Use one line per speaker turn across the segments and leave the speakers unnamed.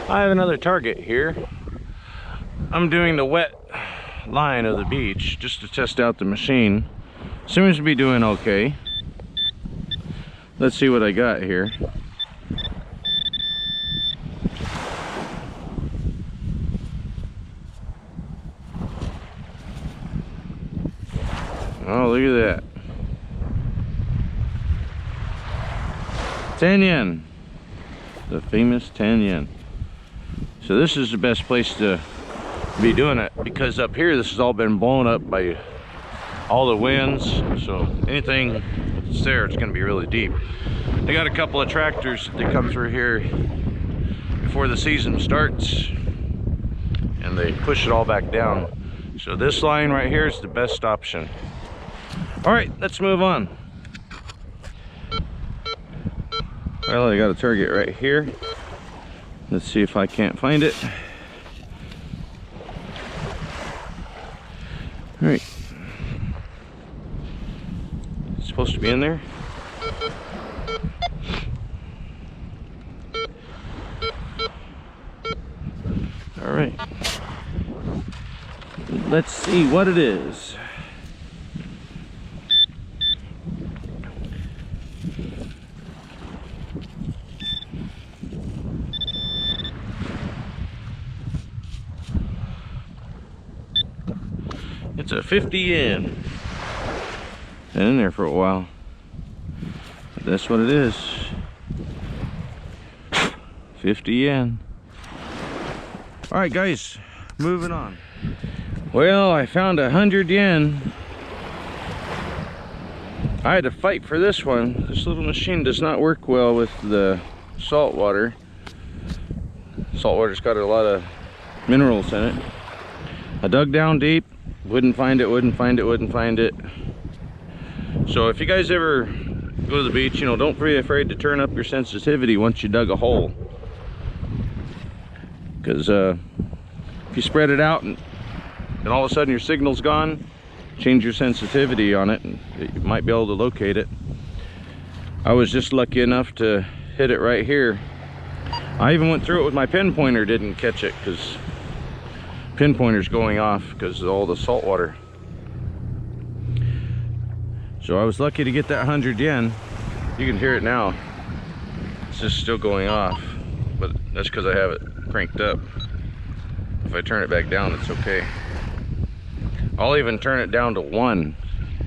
I have another target here. I'm doing the wet line of the beach just to test out the machine. Seems to be doing okay. Let's see what I got here. Oh, look at that. 10 yen. The famous 10 yen. So this is the best place to be doing it, because up here this has all been blown up by all the winds. So anything that's there, it's going to be really deep. They got a couple of tractors that come through here before the season starts, and they push it all back down. So this line right here is the best option. All right, let's move on. Well, I got a target right here. Let's see if I can't find it. All right. It's supposed to be in there. All right. Let's see what it is. It's a 50 yen. Been in there for a while. But that's what it is. 50 yen. Alright guys, moving on. Well, I found 100 yen. I had to fight for this one. This little machine does not work well with the salt water. Salt water's got a lot of minerals in it. I dug down deep. Wouldn't find it, wouldn't find it. So if you guys ever go to the beach, you know, don't be afraid to turn up your sensitivity once you dug a hole. Because if you spread it out and all of a sudden your signal's gone, change your sensitivity on it and you might be able to locate it. I was just lucky enough to hit it right here. I even went through it with my pinpointer, didn't catch it because pinpointer's going off because of all the salt water. So I was lucky to get that 100 yen. You can hear it now. It's just still going off, but that's because I have it cranked up. If I turn it back down, it's okay. I'll even turn it down to 1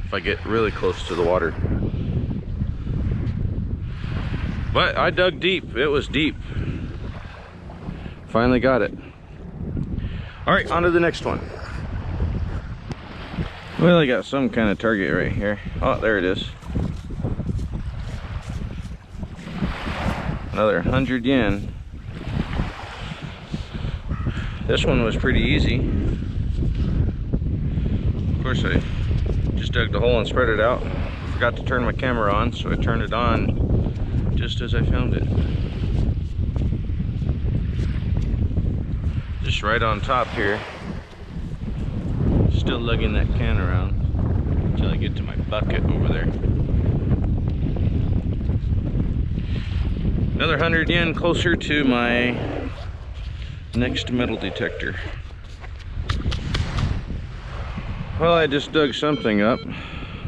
if I get really close to the water. But I dug deep. It was deep. Finally got it. All right, on to the next one. Well, I got some kind of target right here. Oh, there it is. Another 100 yen. This one was pretty easy. Of course, I just dug the hole and spread it out. Forgot to turn my camera on, so I turned it on just as I found it. Just right on top here. Still lugging that can around until I get to my bucket over there. Another 100 yen closer to my next metal detector. Well, I just dug something up.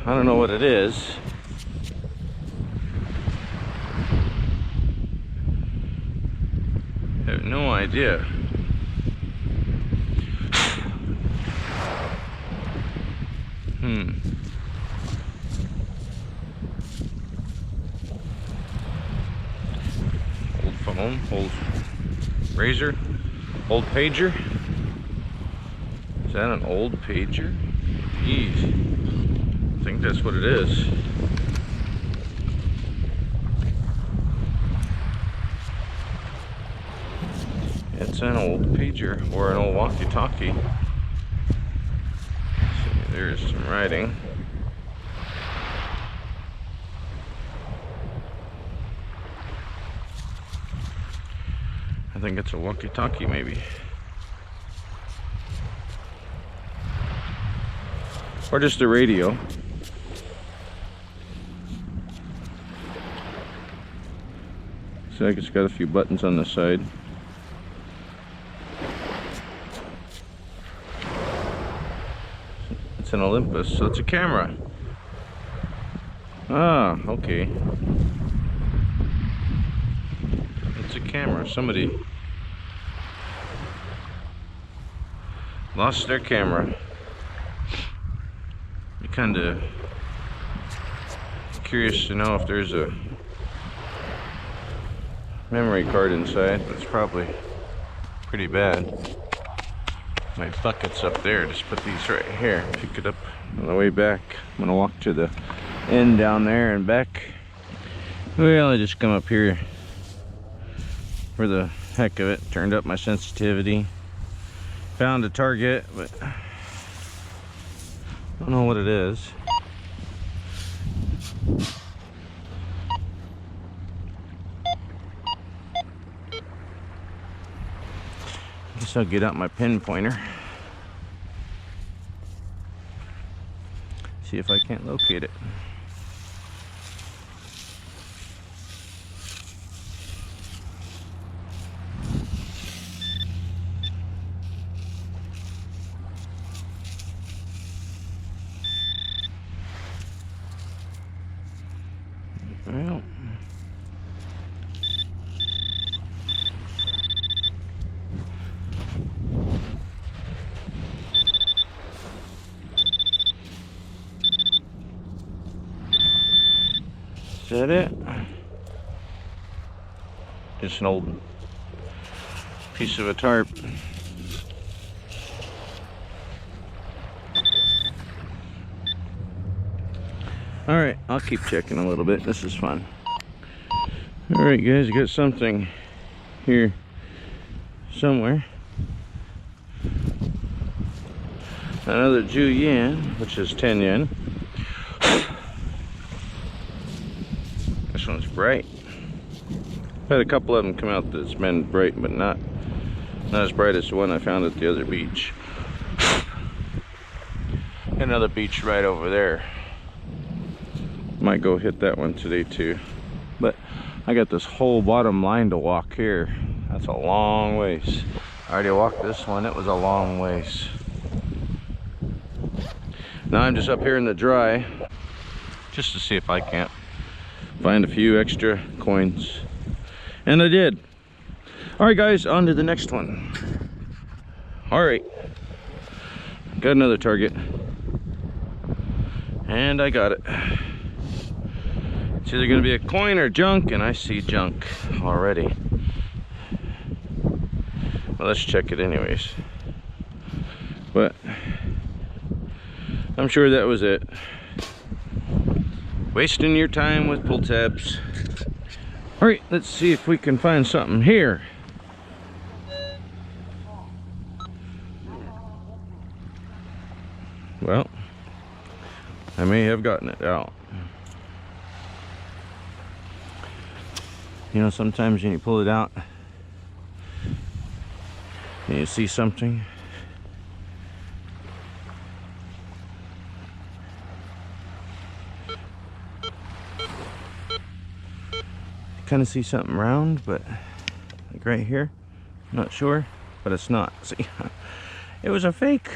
I don't know what it is. I have no idea. Old phone, old razor, old pager. Is that an old pager? Jeez, I think that's what it is. It's an old pager or an old walkie-talkie. There's some writing. I think it's a walkie-talkie maybe. Or just a radio. Looks like it's got a few buttons on the side. It's an Olympus, so it's a camera. Ah, okay. It's a camera. Somebody lost their camera. Be kind of curious to know if there's a memory card inside. That's probably pretty bad. My bucket's up there. Just put these right here. Pick it up on the way back. I'm gonna walk to the end down there and back. Well, I just come up here for the heck of it. Turned up my sensitivity. Found a target, but I don't know what it is. Guess I'll get out my pinpointer. See if I can't locate it. Well, is that it? Just an old piece of a tarp. Alright, I'll keep checking a little bit. This is fun. Alright guys, got something here somewhere. Another Ju yen, which is 10 yen. This one's bright. I've had a couple of them come out that's been bright, but not as bright as the one I found at the other beach. Another beach right over there. Might go hit that one today too. But I got this whole bottom line to walk here. That's a long ways. I already walked this one. It was a long ways. Now I'm just up here in the dry, just to see if I can't find a few extra coins. And I did. Alright guys, on to the next one. Alright. Got another target. And I got it. It's either gonna be a coin or junk, and I see junk already. Well, let's check it anyways. But I'm sure that was it. Wasting your time with pull tabs. Alright, let's see if we can find something here. Well, I may have gotten it out. You know, sometimes when you pull it out and you see something, kind of see something round, but like right here, not sure, but it's not. See, it was a fake.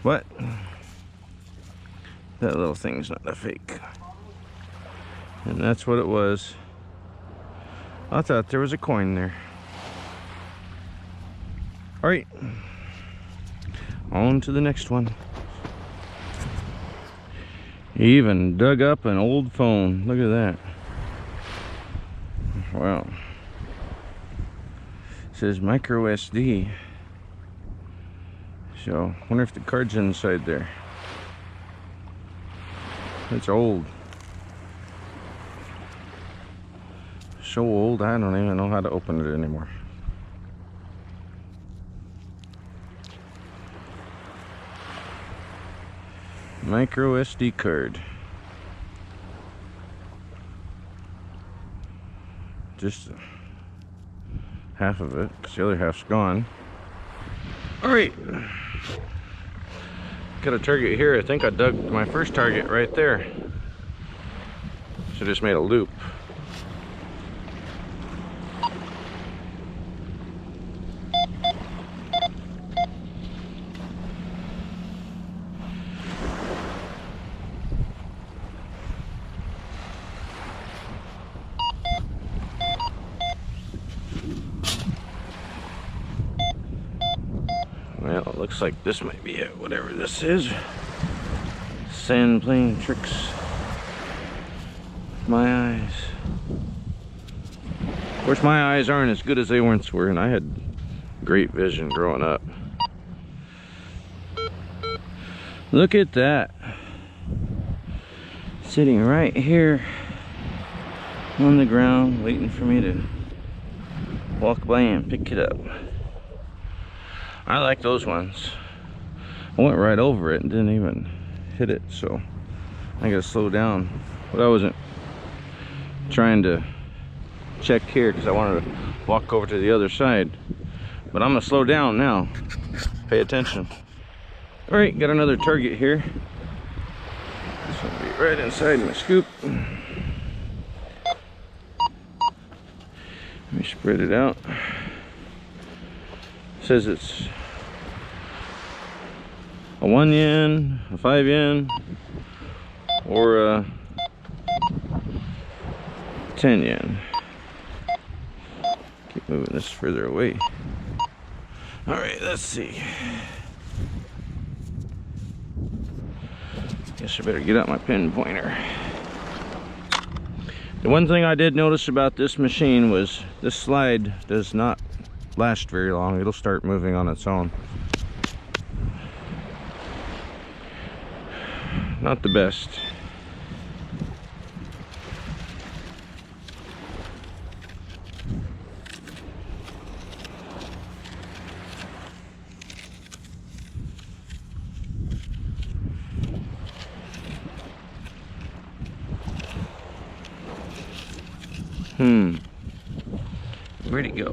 But that little thing's not a fake, and that's what it was. I thought there was a coin there. All right, on to the next one. He even dug up an old phone. Look at that. Wow. It says micro SD. So, wonder if the card's inside there. It's old. So old, I don't even know how to open it anymore. Micro SD card. Just half of it, because the other half's gone. Alright. Got a target here. I think I dug my first target right there. So just made a loop. looks like this might be it, whatever this is. Sand playing tricks. My eyes. Of course, my eyes aren't as good as they once were, and I had great vision growing up. Look at that. Sitting right here on the ground, waiting for me to walk by and pick it up. I like those ones. I went right over it and didn't even hit it, so I gotta slow down. But I wasn't trying to check here because I wanted to walk over to the other side. But I'm gonna slow down now. Pay attention. All right, got another target here. This will be right inside my scoop. Let me spread it out. It says it's a 1 yen, a 5 yen, or a 10 yen. Keep moving this further away. All right, let's see. Guess I better get out my pin pointer. The one thing I did notice about this machine was this slide does not last very long. It'll start moving on its own. Not the best. Where'd it go?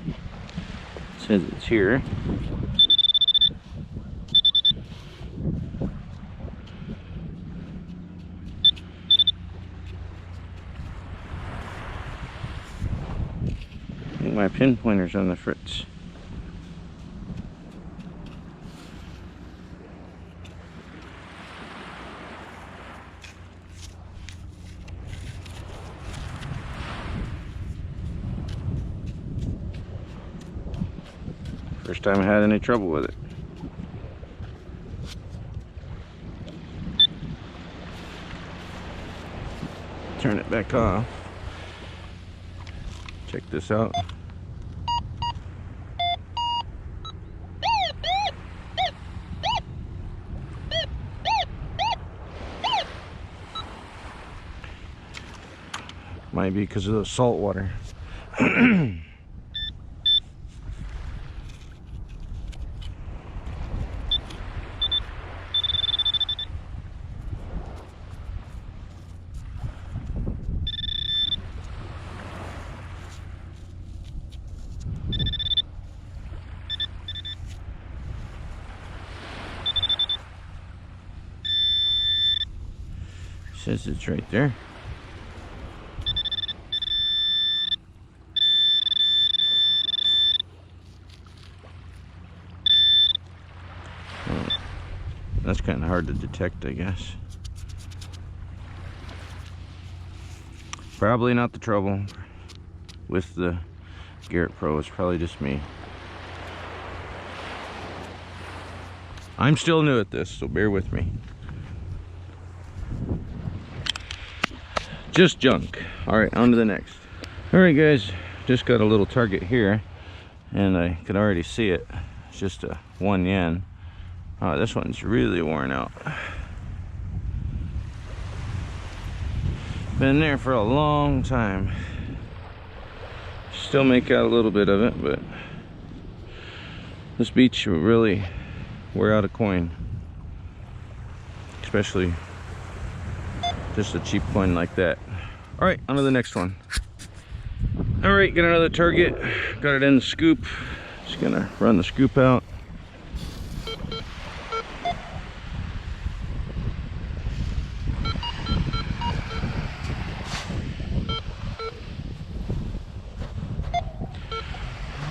It says it's here. I think my pin pointer's on the fritz. First time I had any trouble with it. Turn it back off. Check this out. Might be because of the salt water. Says it's right there. Well, that's kind of hard to detect, I guess. Probably not the trouble with the Garrett Pro. It's probably just me. I'm still new at this, so bear with me. Just junk. All right, on to the next. All right, guys, just got a little target here, and I can already see it. It's just a 1 yen. This one's really worn out. Been there for a long time. Still make out a little bit of it, but this beach will really wear out a coin, especially just a cheap coin like that. All right, on to the next one. All right, got another target. Got it in the scoop. Just gonna run the scoop out.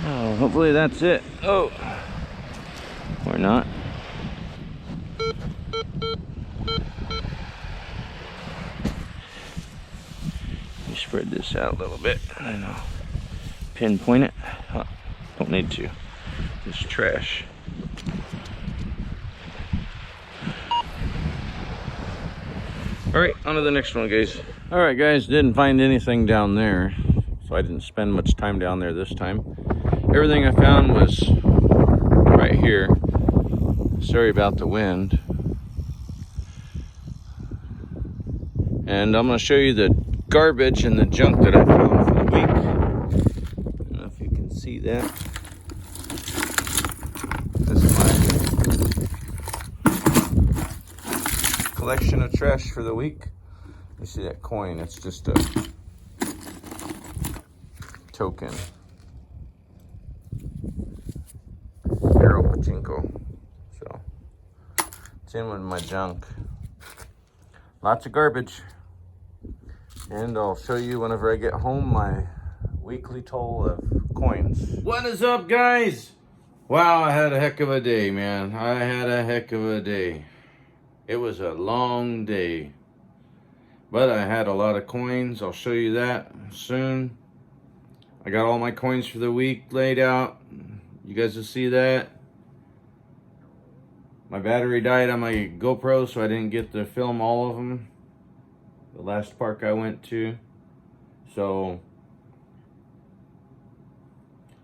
Oh, hopefully that's it. Oh, or not. me spread this out a little bit and then I'll pinpoint it. Don't need to. Just trash. Alright, on to the next one, guys. Alright, guys, didn't find anything down there, so I didn't spend much time down there this time. Everything I found was right here. Sorry about the wind. And I'm going to show you the garbage and the junk that I found for the week. I don't know if you can see that. This is my collection of trash for the week. You see that coin? It's just a token. Arrow pachinko. So it's in with my junk. Lots of garbage. And I'll show you whenever I get home my weekly toll of coins. What is up, guys? Wow, I had a heck of a day, man. I had a heck of a day. It was a long day. But I had a lot of coins. I'll show you that soon. I got all my coins for the week laid out. You guys will see that. My battery died on my GoPro, so I didn't get to film all of them. The last park I went to. So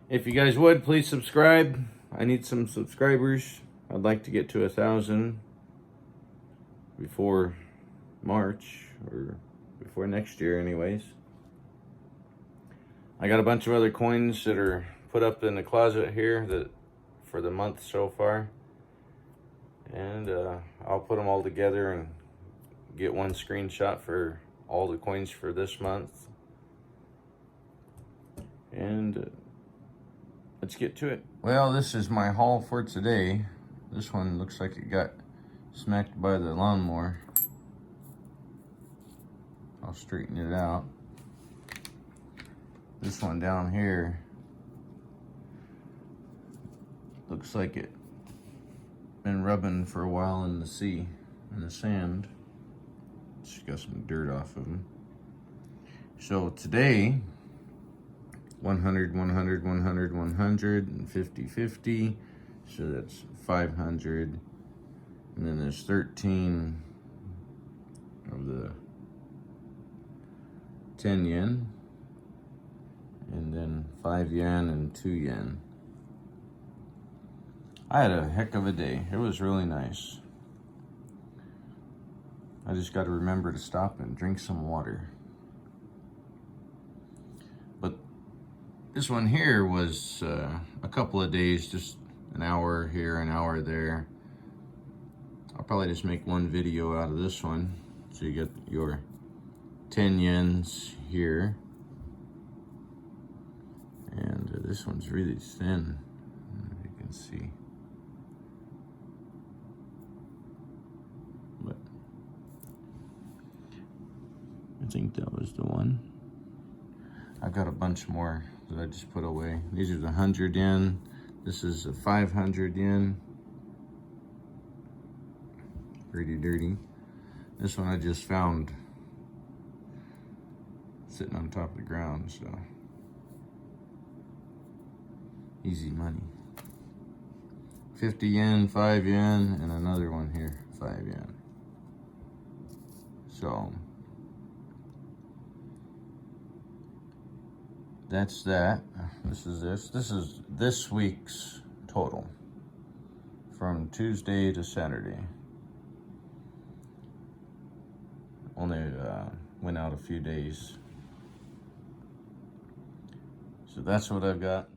if you guys would, please subscribe. I need some subscribers. I'd like to get to 1,000 before March, or before next year anyways. I got a bunch of other coins that are put up in the closet here that for the month so far. And I'll put them all together and get one screenshot for all the coins for this month. And let's get to it. Well, this is my haul for today. This one looks like it got smacked by the lawnmower. I'll straighten it out. This one down here looks like it been rubbing for a while in the sea, in the sand. It's got some dirt off of them. So today, 100, 100, 100, 100, and 50, 50. So that's 500. And then there's 13 of the 10 yen. And then 5 yen and 2 yen. I had a heck of a day. It was really nice. I just got to remember to stop and drink some water. But this one here was a couple of days, just an hour here, an hour there. I'll probably just make one video out of this one. So you get your 10 yens here. And this one's really thin, you can see. But I think that was the one. I got a bunch more that I just put away. These are the 100 yen. This is a 500 yen. Pretty dirty. This one I just found sitting on top of the ground, so easy money. 50 yen, 5 yen, and another one here, 5 yen. So that's that. This is this week's total from Tuesday to Saturday. Only went out a few days. So that's what I've got.